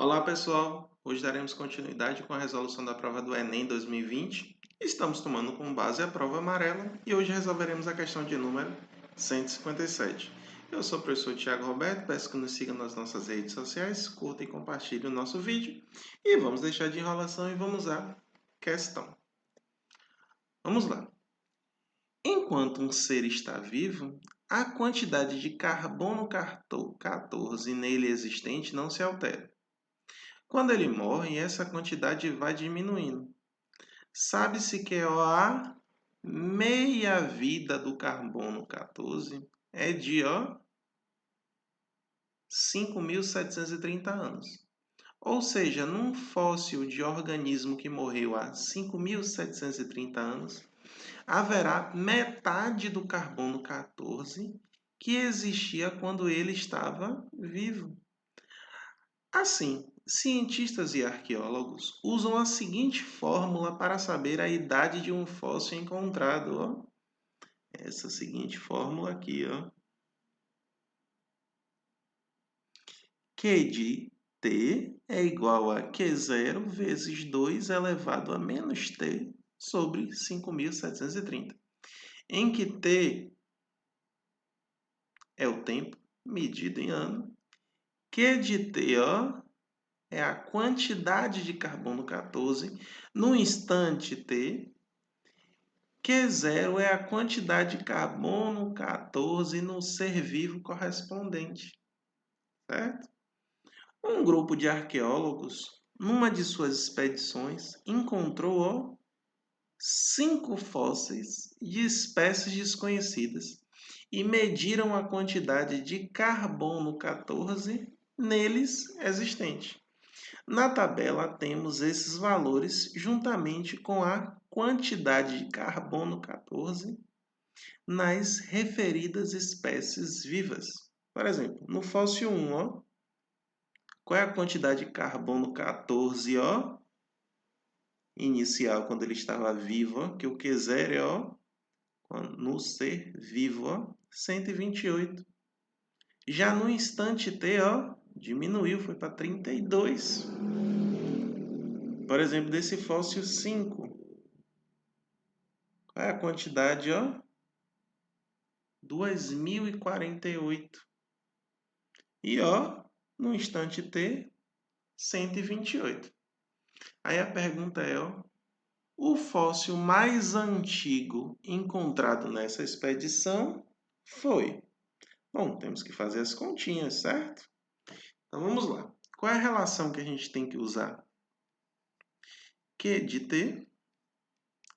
Olá, pessoal! Hoje daremos continuidade com a resolução da prova do Enem 2020. Estamos tomando como base a prova amarela e hoje resolveremos a questão de número 157. Eu sou o professor Tiago Roberto, peço que nos siga nas nossas redes sociais, curta e compartilhe o nosso vídeo e vamos deixar de enrolação e vamos à questão. Vamos lá. Enquanto um ser está vivo, a quantidade de carbono 14 nele existente não se altera. Quando ele morre, essa quantidade vai diminuindo. Sabe-se que a meia-vida do carbono 14 é de 5.730 anos. Ou seja, num fóssil de organismo que morreu há 5.730 anos, haverá metade do carbono 14 que existia quando ele estava vivo. Assim, cientistas e arqueólogos usam a seguinte fórmula para saber a idade de um fóssil encontrado. Essa seguinte fórmula aqui. Q de T é igual a Q0 vezes 2 elevado a menos T sobre 5.730. Em que T é o tempo medido em ano. Q de T, é a quantidade de carbono 14 no instante T. Q0 é a quantidade de carbono 14 no ser vivo correspondente. Certo? Um grupo de arqueólogos, numa de suas expedições, encontrou 5 fósseis de espécies desconhecidas e mediram a quantidade de carbono 14 neles existente. Na tabela temos esses valores juntamente com a quantidade de carbono 14 nas referidas espécies vivas. Por exemplo, no fóssil 1, qual é a quantidade de carbono 14 inicial quando ele estava vivo? Que o Q0 é no ser vivo, 128. Já no instante T, diminuiu, foi para 32. Por exemplo, desse fóssil 5. Qual é a quantidade, 2048. E, no instante T, 128. Aí a pergunta é, o fóssil mais antigo encontrado nessa expedição foi? Bom, temos que fazer as continhas, certo? Então vamos lá. Qual é a relação que a gente tem que usar? Q de T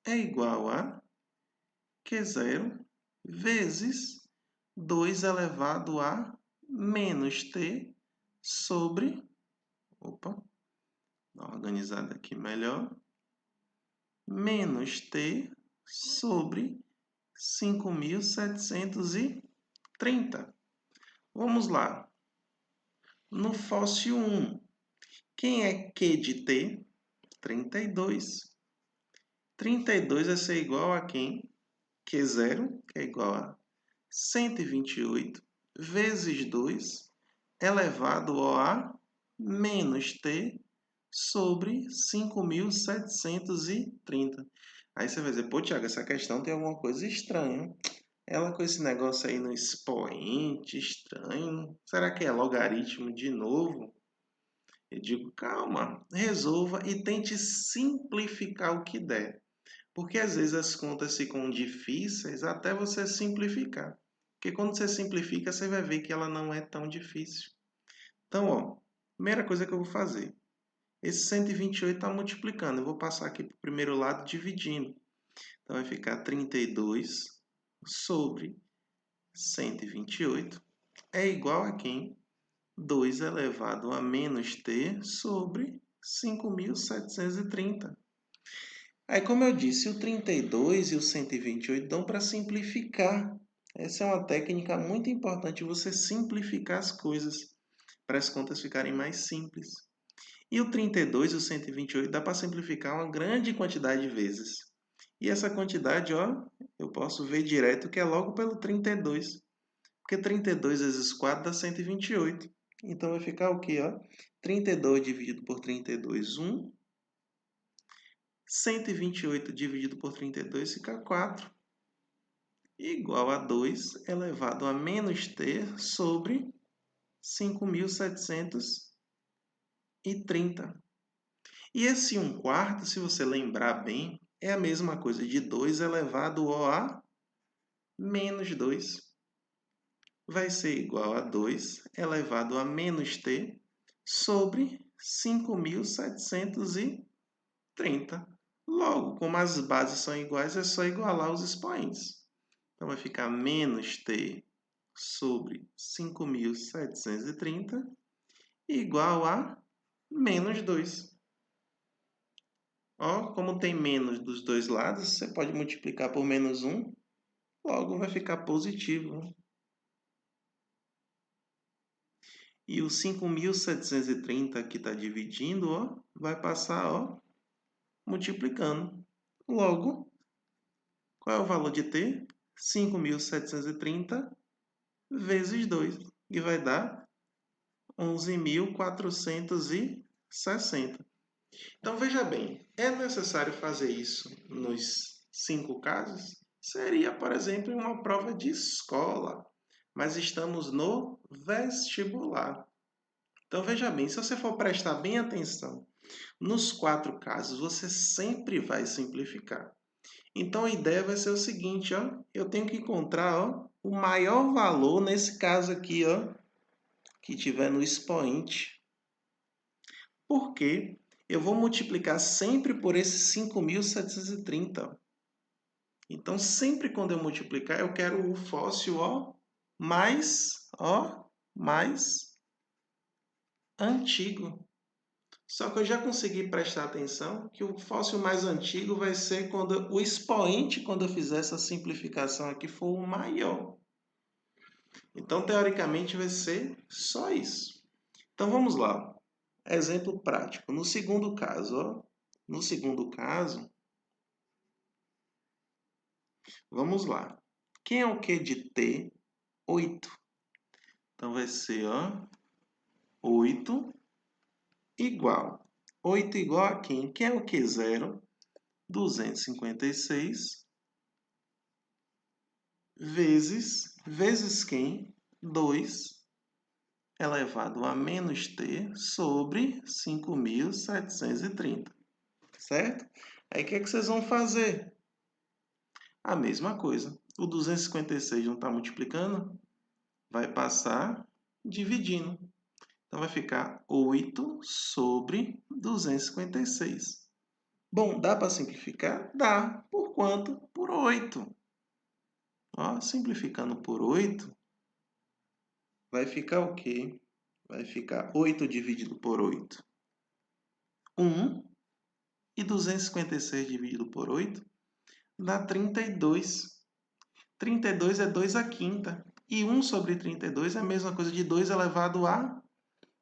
é igual a Q0 vezes 2 elevado a menos T sobre... Opa, dá uma organizada aqui melhor. Menos T sobre 5.730. Vamos lá. No fóssil 1, quem é Q de T? 32. 32 vai ser igual a quem? Q0, que é igual a 128, vezes 2, elevado a menos T sobre 5.730. Aí você vai dizer, pô, Tiago, essa questão tem alguma coisa estranha. Ela com esse negócio aí no expoente, estranho. Será que é logaritmo de novo? Eu digo, calma, resolva e tente simplificar o que der. Porque às vezes as contas ficam difíceis até você simplificar. Porque quando você simplifica, você vai ver que ela não é tão difícil. Então, primeira coisa que eu vou fazer. Esse 128 está multiplicando. Eu vou passar aqui para o primeiro lado dividindo. Então, vai ficar 32 sobre 128 é igual a quem? 2 elevado a menos t sobre 5.730. Aí, como eu disse, o 32 e o 128 dão para simplificar. Essa é uma técnica muito importante, você simplificar as coisas, para as contas ficarem mais simples. E o 32 e o 128 dá para simplificar uma grande quantidade de vezes. E essa quantidade, eu posso ver direto que é logo pelo 32. Porque 32 vezes 4 dá 128. Então, vai ficar o quê? 32 dividido por 32, 1. 128 dividido por 32 fica 4. Igual a 2 elevado a menos t sobre 5.730. E esse 1/4, se você lembrar bem, é a mesma coisa de 2 elevado a menos 2. Vai ser igual a 2 elevado a menos t sobre 5.730. Logo, como as bases são iguais, é só igualar os expoentes. Então, vai ficar menos t sobre 5.730 igual a menos 2. Como tem menos dos dois lados, você pode multiplicar por menos 1, logo vai ficar positivo. E o 5.730 que está dividindo, vai passar multiplicando. Logo, qual é o valor de t? 5.730 vezes 2, e vai dar 11.460. Então, veja bem, é necessário fazer isso nos 5 casos? Seria, por exemplo, em uma prova de escola, mas estamos no vestibular. Então, veja bem, se você for prestar bem atenção, nos 4 casos, você sempre vai simplificar. Então, a ideia vai ser o seguinte, eu tenho que encontrar o maior valor, nesse caso aqui, que tiver no expoente. Por quê? Eu vou multiplicar sempre por esse 5.730. Então, sempre quando eu multiplicar, eu quero o fóssil mais antigo. Só que eu já consegui prestar atenção que o fóssil mais antigo vai ser quando o expoente, quando eu fizer essa simplificação aqui, for o maior. Então, teoricamente, vai ser só isso. Então, vamos lá. Exemplo prático. No segundo caso, vamos lá. Quem é o que de t? 8. Então, vai ser 8 igual. 8 igual a quem? Quem é o que 0? 256 vezes quem? 2 elevado a menos t sobre 5.730. Certo? Aí, o que é que vocês vão fazer? A mesma coisa. O 256 não está multiplicando? Vai passar dividindo. Então, vai ficar 8 sobre 256. Bom, dá para simplificar? Dá. Por quanto? Por 8. Simplificando por 8, vai ficar o quê? Vai ficar 8 dividido por 8. 1. E 256 dividido por 8 dá 32. 32 é 2 à quinta. E 1 sobre 32 é a mesma coisa de 2 elevado a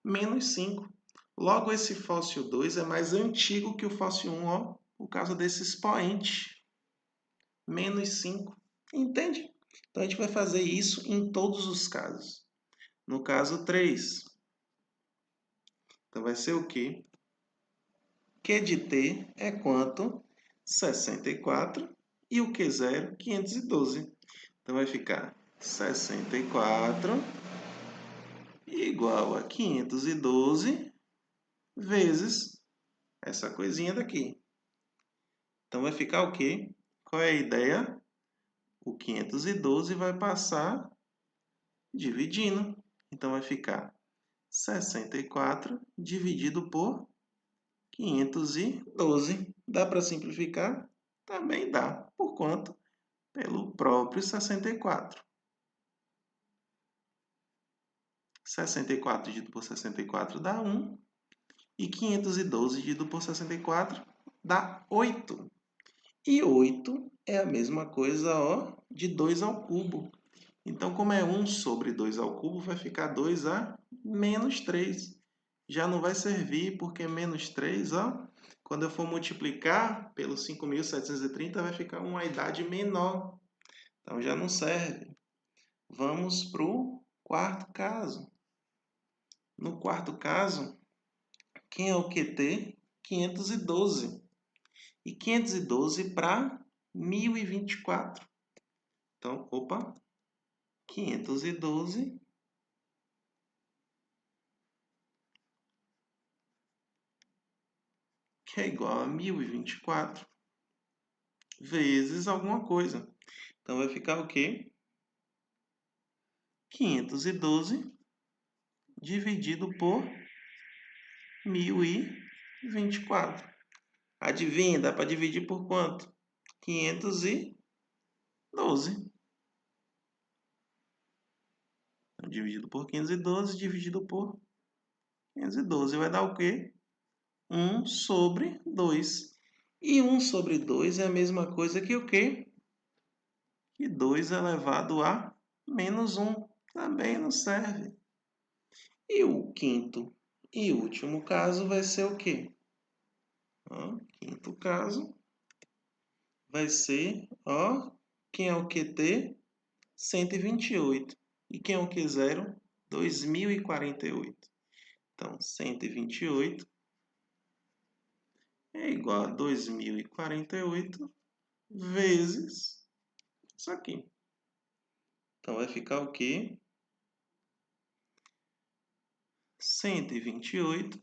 menos 5. Logo, esse fóssil 2 é mais antigo que o fóssil 1, por causa desse expoente. Menos 5. Entende? Então, a gente vai fazer isso em todos os casos. No caso 3. Então, vai ser o quê? Q de t é quanto? 64. E o Q0? 512. Então, vai ficar 64 igual a 512 vezes essa coisinha daqui. Então, vai ficar o quê? Qual é a ideia? O 512 vai passar dividindo. Então, vai ficar 64 dividido por 512. Dá para simplificar? Também dá. Por quanto? Pelo próprio 64. 64 dividido por 64 dá 1. E 512 dividido por 64 dá 8. E 8 é a mesma coisa de 2 ao cubo. Então, como é 1 sobre 2 ao cubo, vai ficar 2 a menos 3. Já não vai servir, porque menos 3, quando eu for multiplicar pelo 5.730, vai ficar uma idade menor. Então, já não serve. Vamos para o quarto caso. No quarto caso, quem é o QT? 512. E 512 para 1024. Então, opa, 512 que é igual a 1024 vezes alguma coisa. Então, vai ficar o quê? 512 dividido por 1024. Adivinha, dá para dividir por quanto? 512. Dividido por 512, dividido por 512. Vai dar o quê? 1 sobre 2. E 1 sobre 2 é a mesma coisa que o quê? Que 2 elevado a menos 1. Também não serve. E o quinto e último caso vai ser o quê? Quinto caso vai ser, quem é o QT? 128. E quem é o Q0? 2048. Então, 128 é igual a 2048 vezes isso aqui. Então, vai ficar o quê? 128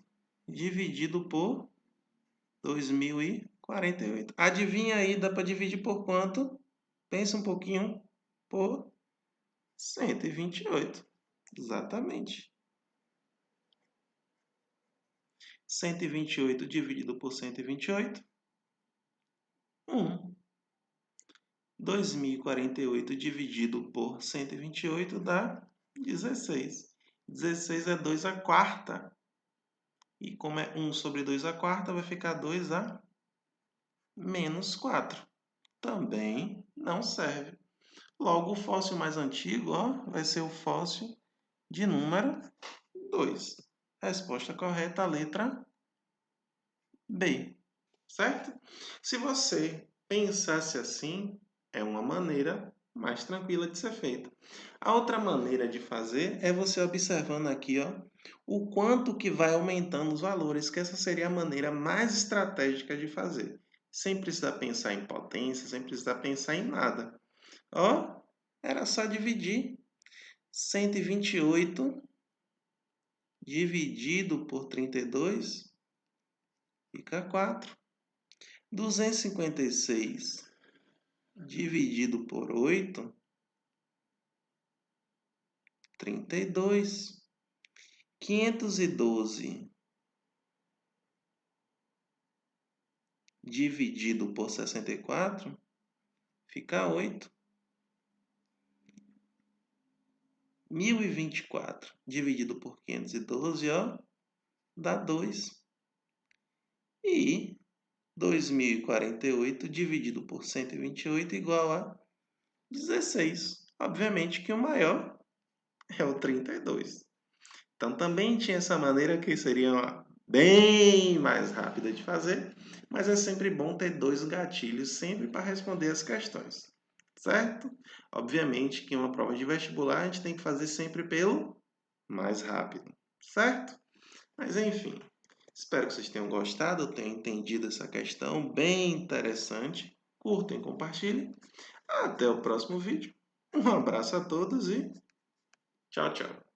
dividido por 2048. Adivinha aí, dá para dividir por quanto? Pensa um pouquinho. Por 128. Exatamente. 128 dividido por 128. 1. 2048 dividido por 128 dá 16. 16 é 2 a quarta. E como é 1 sobre 2 a quarta, vai ficar 2 a menos 4. Também não serve. Logo, o fóssil mais antigo vai ser o fóssil de número 2. Resposta correta, a letra B. Certo? Se você pensasse assim, é uma maneira mais tranquila de ser feita. A outra maneira de fazer é você observando aqui, o quanto que vai aumentando os valores, que essa seria a maneira mais estratégica de fazer. Sem precisar pensar em potência, sem precisar pensar em nada. Era só dividir 128 dividido por 32, fica 4. 256 dividido por 8, 32. 512 dividido por 64, fica 8. 1024 dividido por 512, dá 2. E 2048 dividido por 128 igual a 16. Obviamente que o maior é o 32. Então, também tinha essa maneira que seria bem mais rápida de fazer, mas é sempre bom ter dois gatilhos sempre para responder as questões, certo? Obviamente que em uma prova de vestibular a gente tem que fazer sempre pelo mais rápido, certo? Mas enfim, espero que vocês tenham gostado, tenham entendido essa questão bem interessante. Curtem, compartilhem. Até o próximo vídeo. Um abraço a todos e tchau, tchau.